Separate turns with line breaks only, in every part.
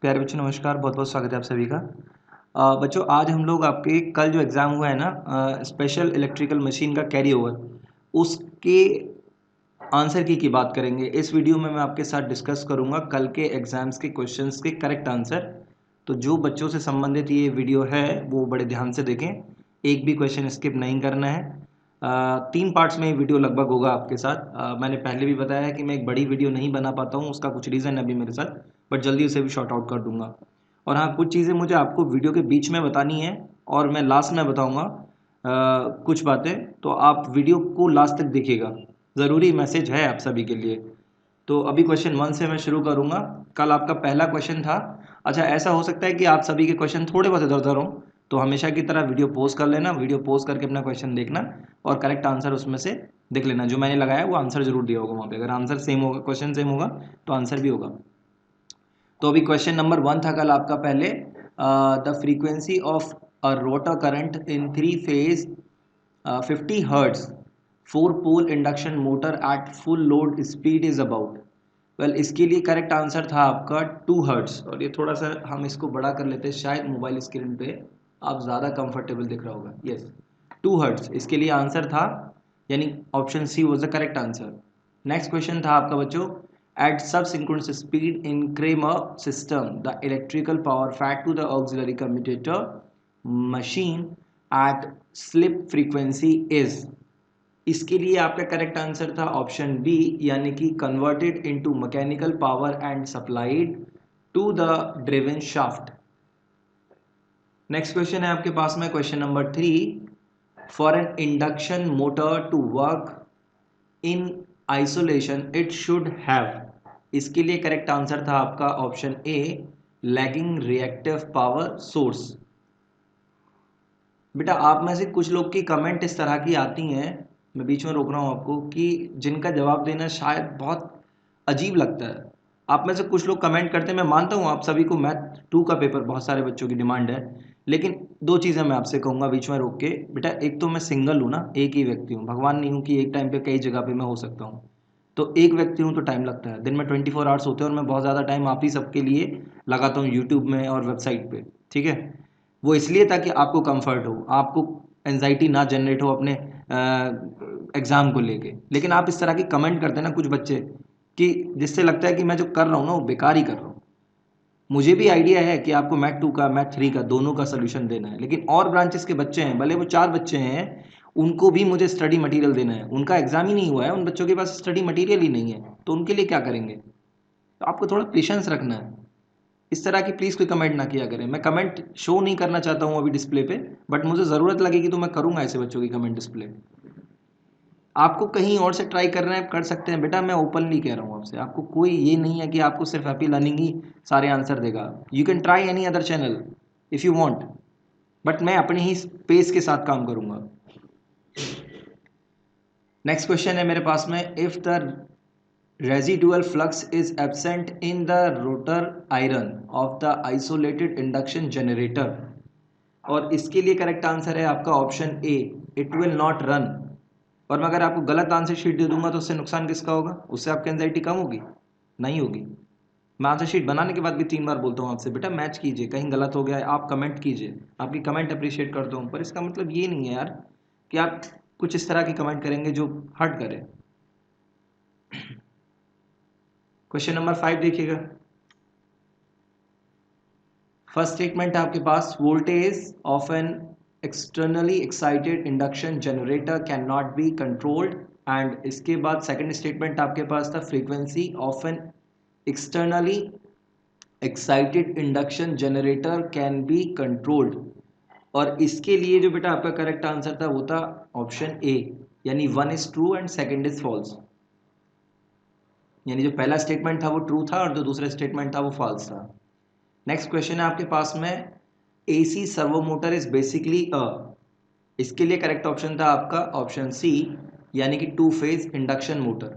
प्यारे बच्चों नमस्कार, बहुत बहुत स्वागत है आप सभी का। बच्चों आज हम लोग आपके कल जो एग्ज़ाम हुआ है ना स्पेशल इलेक्ट्रिकल मशीन का कैरी ओवर, उसके आंसर की बात करेंगे। इस वीडियो में मैं आपके साथ डिस्कस करूंगा कल के एग्ज़ाम्स के क्वेश्चंस के करेक्ट आंसर। तो जो बच्चों से संबंधित ये वीडियो है वो बड़े ध्यान से देखें, एक भी क्वेश्चन स्किप नहीं करना है। 3 पार्ट्स में ये वीडियो लगभग होगा आपके साथ। मैंने पहले भी बताया है कि मैं एक बड़ी वीडियो नहीं बना पाता हूँ, उसका कुछ रीज़न है अभी मेरे साथ, बट जल्दी उसे भी शॉर्ट आउट कर दूंगा। और हाँ, कुछ चीज़ें मुझे आपको वीडियो के बीच में बतानी है और मैं लास्ट में बताऊंगा कुछ बातें, तो आप वीडियो को लास्ट तक देखिएगा, ज़रूरी मैसेज है आप सभी के लिए। तो अभी क्वेश्चन 1 से मैं शुरू करूंगा। कल आपका पहला क्वेश्चन था। अच्छा, ऐसा हो सकता है कि आप सभी के क्वेश्चन थोड़े बहुत इधर उधर हों, तो हमेशा की तरह वीडियो पॉज कर लेना, वीडियो पॉज करके अपना क्वेश्चन देखना और करेक्ट आंसर उसमें से देख लेना। जो मैंने लगाया वो आंसर जरूर दिया होगा वहाँ पे, अगर आंसर सेम होगा, क्वेश्चन सेम होगा तो आंसर भी होगा। तो अभी क्वेश्चन नंबर 1 था कल आपका पहले, the frequency of a rotor current in 3 phase 50 hertz 4 pole induction motor at full load speed is about. Well, इसके लिए करेक्ट आंसर था आपका 2 हर्ट्ज। और ये थोड़ा सा हम इसको बड़ा कर लेते हैं, शायद मोबाइल स्क्रीन पे आप ज़्यादा कंफर्टेबल दिख रहा होगा। यस, 2 हर्ट्ज इसके लिए आंसर था, यानी option C was the correct answer. Next question था आपका बच्चों, at sub synchronous speed in Kramer system the electrical power fed to the auxiliary commutator machine at slip frequency is. इसके लिए आपका करेक्ट आंसर था option B, यानी कि converted into mechanical power and supplied to the driven shaft. Next question है आपके पास में question number 3, for an induction motor to work in isolation it should have. इसके लिए करेक्ट आंसर था आपका option A, lagging reactive power source. बेटा आप में से कुछ लोग की कमेंट इस तरह की आती हैं, मैं बीच में रोक रहा हूँ आपको, कि जिनका जवाब देना शायद बहुत अजीब लगता है। आप में से कुछ लोग कमेंट करते हैं, मैं मानता हूँ आप सभी को मैथ 2 का पेपर बहुत सारे बच्चों की डिमांड है, लेकिन 2 चीज़ें मैं आपसे कहूँगा बीच में रोक के। बेटा एक तो मैं सिंगल हूँ ना, एक ही व्यक्ति हूँ, भगवान नहीं हूँ कि एक टाइम पे कई जगह पे मैं हो सकता हूँ। तो एक व्यक्ति हूँ तो टाइम लगता है, दिन में 24 आवर्स होते हैं और मैं बहुत ज़्यादा टाइम आप ही सबके लिए लगाता हूँ यूट्यूब में और वेबसाइट पे, ठीक है। वो इसलिए ताकि आपको कंफर्ट हो, आपको एनजाइटी ना जनरेट हो अपने एग्ज़ाम को लेके। लेकिन आप इस तरह की कमेंट करते हैं ना कुछ बच्चे, कि जिससे लगता है कि मैं जो कर रहा हूँ ना वो बेकार ही कर रहा हूँ। मुझे भी आइडिया है कि आपको मैथ 2 का मैथ 3 का दोनों का सोल्यूशन देना है, लेकिन और ब्रांचेस के बच्चे हैं, भले वो 4 बच्चे हैं, उनको भी मुझे स्टडी मटेरियल देना है। उनका एग्जाम ही नहीं हुआ है, उन बच्चों के पास स्टडी मटेरियल ही नहीं है, तो उनके लिए क्या करेंगे। तो आपको थोड़ा पेशेंस रखना है। इस तरह की प्लीज़ कोई कमेंट ना किया करें। मैं कमेंट शो नहीं करना चाहता हूँ अभी डिस्प्ले पे, बट मुझे ज़रूरत लगेगी तो मैं करूँगा ऐसे बच्चों की कमेंट डिस्प्ले। आपको कहीं और से ट्राई करना है कर सकते हैं बेटा, मैं ओपनली कह रहा हूँ आपसे। आपको कोई ये नहीं है कि आपको सिर्फ हैप्पी लर्निंग ही सारे आंसर देगा। You can try any other channel if you want, but मैं अपने ही पेस के साथ काम करूँगा। नेक्स्ट क्वेश्चन है मेरे पास में, if the residual flux is absent in the rotor iron of the isolated induction generator। और इसके लिए करेक्ट आंसर है आपका option A, it will not run. और मैं अगर आपको गलत आंसर शीट दे दूंगा तो उससे नुकसान किसका होगा, उससे आपकी एंजाइटी कम होगी? नहीं होगी। मैं आंसर शीट बनाने के बाद भी 3 बार बोलता हूँ आपसे, बेटा मैच कीजिए, कहीं गलत हो गया है आप कमेंट कीजिए, आपकी कमेंट अप्रिशिएट करता हूँ, पर इसका मतलब ये नहीं है यार कि आप कुछ इस तरह की कमेंट करेंगे जो हर्ट करे। क्वेश्चन नंबर 5 देखिएगा। फर्स्ट स्टेटमेंट है आपके पास, voltage of an externally excited induction generator can not be controlled. And इसके बाद सेकंड स्टेटमेंट आपके पास था, frequency of an externally excited induction generator can be controlled. और इसके लिए जो बेटा आपका करेक्ट आंसर था वो था ऑप्शन ए, यानी 1 is true and second is false. यानी जो पहला स्टेटमेंट था वो ट्रू था और जो दूसरा स्टेटमेंट था वो फॉल्स था। नेक्स्ट क्वेश्चन है आपके पास में, AC servo motor is basically अ। इसके लिए करेक्ट ऑप्शन था आपका ऑप्शन सी, यानी कि 2 phase induction motor.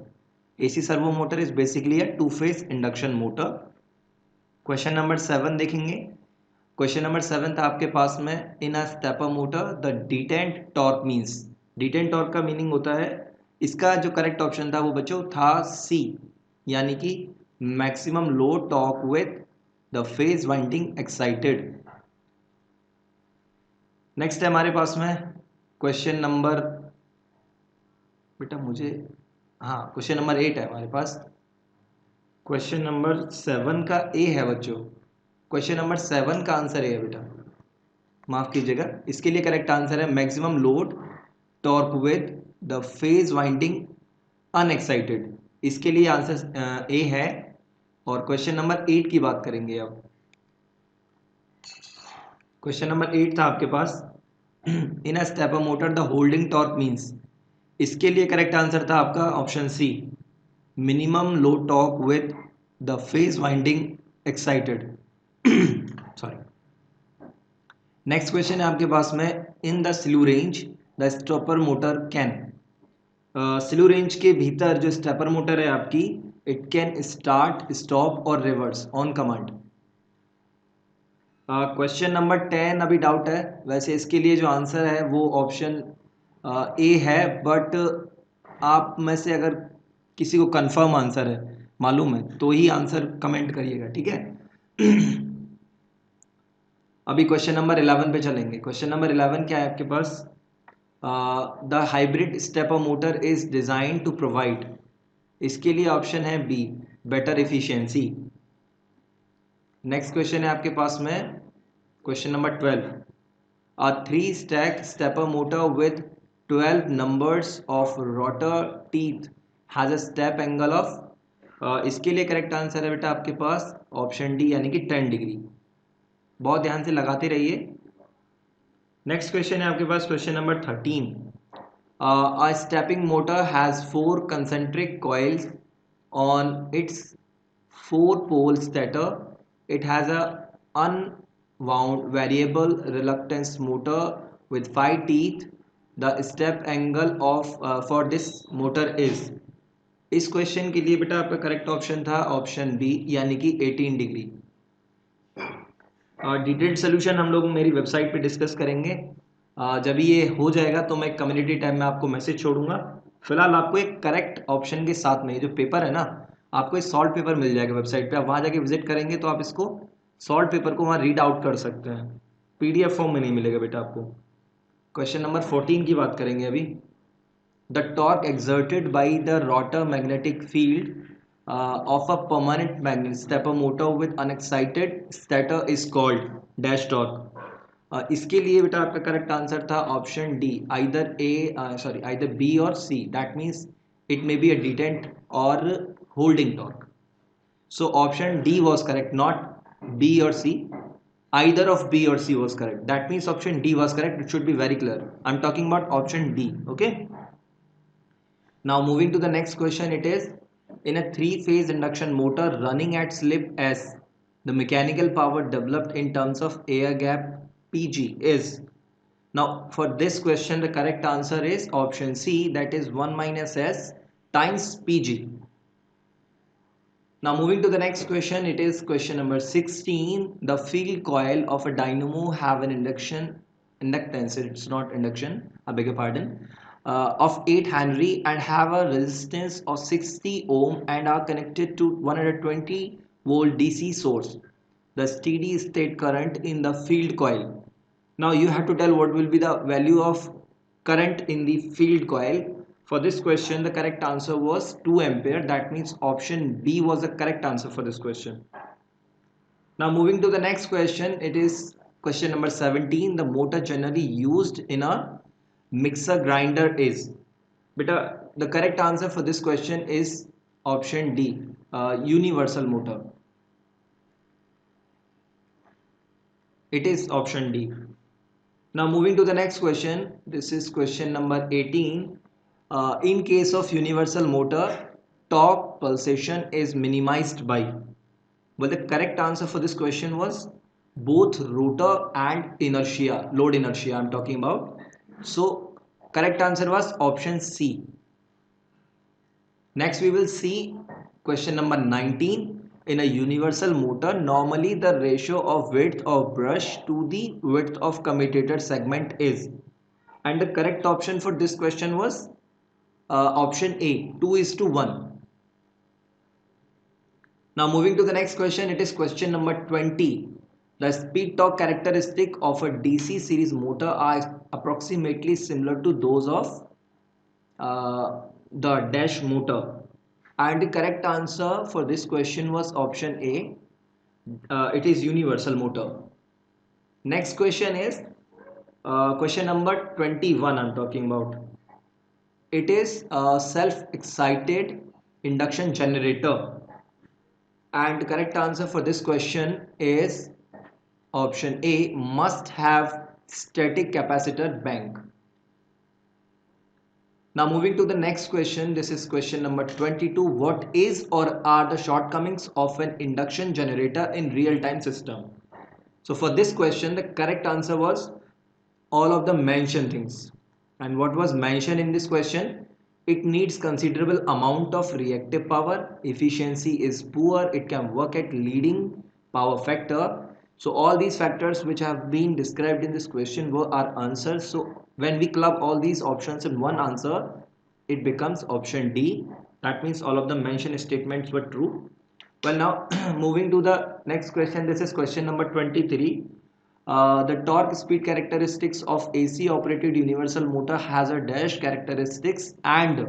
AC servo motor is basically a 2 phase induction motor. Question number 7 देखेंगे। क्वेश्चन नंबर 7 था आपके पास में, in a stepper motor the detent torque means. Detent torque का मीनिंग होता है, इसका जो करेक्ट ऑप्शन था वो बच्चों था सी, यानी कि maximum low torque with the phase winding excited. Next है हमारे पास में क्वेश्चन नंबर, बेटा मुझे, हाँ क्वेश्चन नंबर 8 है हमारे पास। क्वेश्चन नंबर 7 का ए है बच्चों, क्वेश्चन नंबर 7 का आंसर ए है बेटा, माफ कीजिएगा। इसके लिए करेक्ट आंसर है maximum load torque with the phase winding unexcited. इसके लिए आंसर ए है। और क्वेश्चन नंबर 8 की बात करेंगे अब। क्वेश्चन नंबर 8 था आपके पास, in a stepper motor the holding torque means. इसके लिए करेक्ट आंसर था आपका option C, minimum low torque with the phase winding excited. Sorry. Next question है आपके पास में, in the slew range the stopper motor can. Slew range के भीतर जो स्टेपर मोटर है आपकी, इट कैन स्टार्ट स्टॉप और reverse on command. Question number 10 अभी डाउट है, वैसे इसके लिए जो आंसर है वो ऑप्शन ए है, बट आप में से अगर किसी को कंफर्म आंसर है, मालूम है, तो ही आंसर कमेंट करिएगा, ठीक है। अभी क्वेश्चन नंबर 11 पे चलेंगे। क्वेश्चन नंबर 11 क्या है आपके पास, the hybrid stepper motor is design to provide. इसके लिए ऑप्शन है B, better efficiency. Next question है आपके पास में question number 12, a 3-stack stepper motor with 12 numbers of rotor teeth has a step angle of, इसके लिए करेक्ट आंसर है बेटा आपके पास ऑप्शन डी, यानी कि 10 डिग्री। बहुत ध्यान से लगाते रहिए। नेक्स्ट क्वेश्चन है आपके पास question number 13, a stepping motor has 4 concentric coils on its 4-pole stator. It has a unwound variable reluctance motor with 5 teeth. The step angle of for this motor is। इस question के लिए बेटा आपका correct option था option B, यानी कि 18 degree. Detailed solution हम लोग मेरी वेबसाइट पे डिस्कस करेंगे। जब ये हो जाएगा तो मैं कम्युनिटी टैब में आपको मैसेज छोड़ूंगा। फिलहाल आपको एक करेक्ट ऑप्शन के साथ में जो पेपर है ना, आपको एक सॉल्व पेपर मिल जाएगा वेबसाइट पे। आप वहाँ जाके विजिट करेंगे तो आप इसको सॉल्व पेपर को वहाँ रीड आउट कर सकते हैं। PDF फॉर्म में नहीं मिलेगा बेटा आपको। क्वेश्चन नंबर 14 की बात करेंगे अभी। The torque exerted by the rotor magnetic field of a permanent magnet stepper motor with unexcited stator is called dash torque। इसके लिए बेटा आपका करेक्ट आंसर था ऑप्शन डी, आइदर बी और C, that means it may be a detent और holding torque. So option D was correct, not B और C. Either of B or C was correct. That means option D was correct. It should be very clear. I'm talking about option D. Okay. Now moving to the next question, it is, in a 3-phase induction motor running at slip S, the mechanical power developed in terms of air gap PG is। Now for this question the correct answer is option C, that is 1 minus S times PG। Now moving to the next question, it is question number 16. The field coil of a dynamo have an inductance, it's not induction, I beg your pardon, of 8 Henry and have a resistance of 60 ohm and are connected to 120 volt DC source. The steady state current in the field coil. Now you have to tell what will be the value of current in the field coil. For this question the correct answer was 2 ampere. That means option B was the correct answer for this question. Now moving to the next question, it is question number 17. The motor generally used in a mixer grinder is, beta the correct answer for this question is option D, universal motor. It is option D. Now moving to the next question, this is question number 18. In case of universal motor, torque pulsation is minimized by, well the correct answer for this question was both rotor and inertia, load inertia I'm talking about. So correct answer was option C. Next we will see question number 19. In a universal motor, normally the ratio of width of brush to the width of commutator segment is, and the correct option for this question was option A, 2:1. Now moving to the next question, it is question number 20. The speed torque characteristic of a DC series motor are approximately similar to those of the dash motor. And the correct answer for this question was option A. It is universal motor. Next question is question number 21 I'm talking about. It is a self-excited induction generator. And the correct answer for this question is option A, must have static capacitor bank. Now moving to the next question, this is question number 22. What is or are the shortcomings of an induction generator in real-time system? So for this question, the correct answer was all of the mentioned things. And what was mentioned in this question? It needs considerable amount of reactive power, efficiency is poor, it can work at leading power factor. So all these factors which have been described in this question were our answers. So when we club all these options in one answer, it becomes option D. That means all of the mentioned statements were true. Well, now moving to the next question, this is question number 23. The torque speed characteristics of AC operated universal motor has a dash characteristics and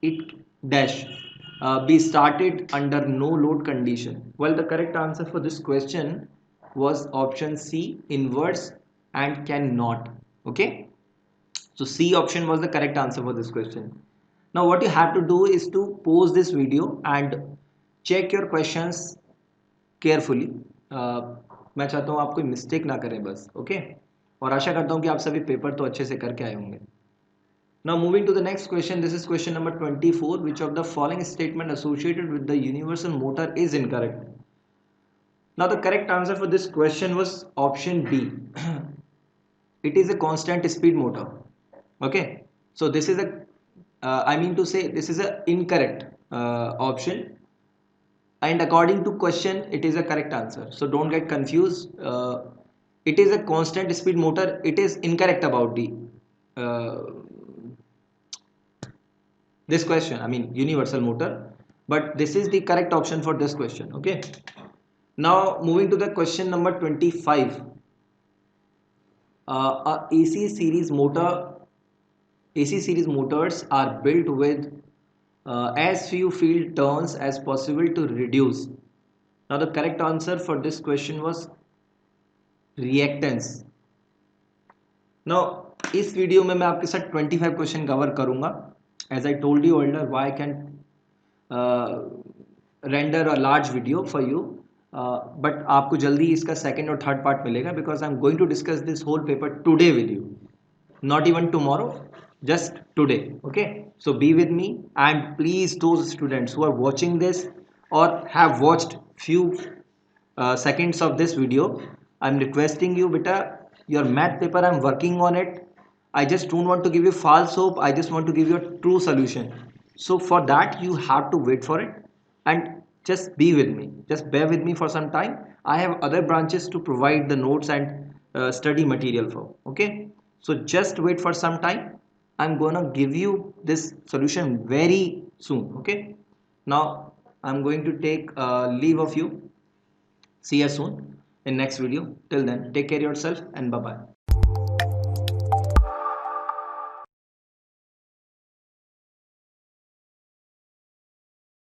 it dash be started under no load condition. Well, the correct answer for this question was option C, inverse and cannot. Okay, so C option was the correct answer for this question. Now what you have to do is to pause this video and check your questions carefully. मैं चाहता हूँ आप कोई mistake ना करें बस, okay. और आशा करता हूँ कि आप सभी पेपर तो अच्छे से करके आए होंगे। Now moving to the next question, this is question number 24। Which of the following statement associated with the universal motor is incorrect? Now the correct answer for this question was option D, it is a constant speed motor. Okay, so this is a I mean to say this is a incorrect option, and according to question it is a correct answer, so don't get confused. It is a constant speed motor, it is incorrect about the uh, this question, I mean universal motor, but this is the correct option for this question. Okay, now moving to the question number 25. A AC series motors are built with as few field turns as possible to reduce. Now the correct answer for this question was reactance. Now इस video में मैं आपके साथ 25 question cover करूंगा. As I told you earlier, why I can render a large video for you. But आपको जल्दी इसका second और थर्ड पार्ट मिलेगा, because I am going to discuss this whole paper today with you, not even tomorrow, just today. Okay, so be with me, and please those students who are watching this or have watched few seconds of this video, I'm requesting you, beta, your math paper, I'm working on it. I just don't want to give you false hope, I just want to give you a true solution. So for that you have to wait for it, and just be with me, just bear with me for some time. I have other branches to provide the notes and study material for. Okay, so just wait for some time, I'm gonna give you this solution very soon. Okay, now I'm going to take leave of you. See you soon in next video. Till then, take care of yourself and bye bye.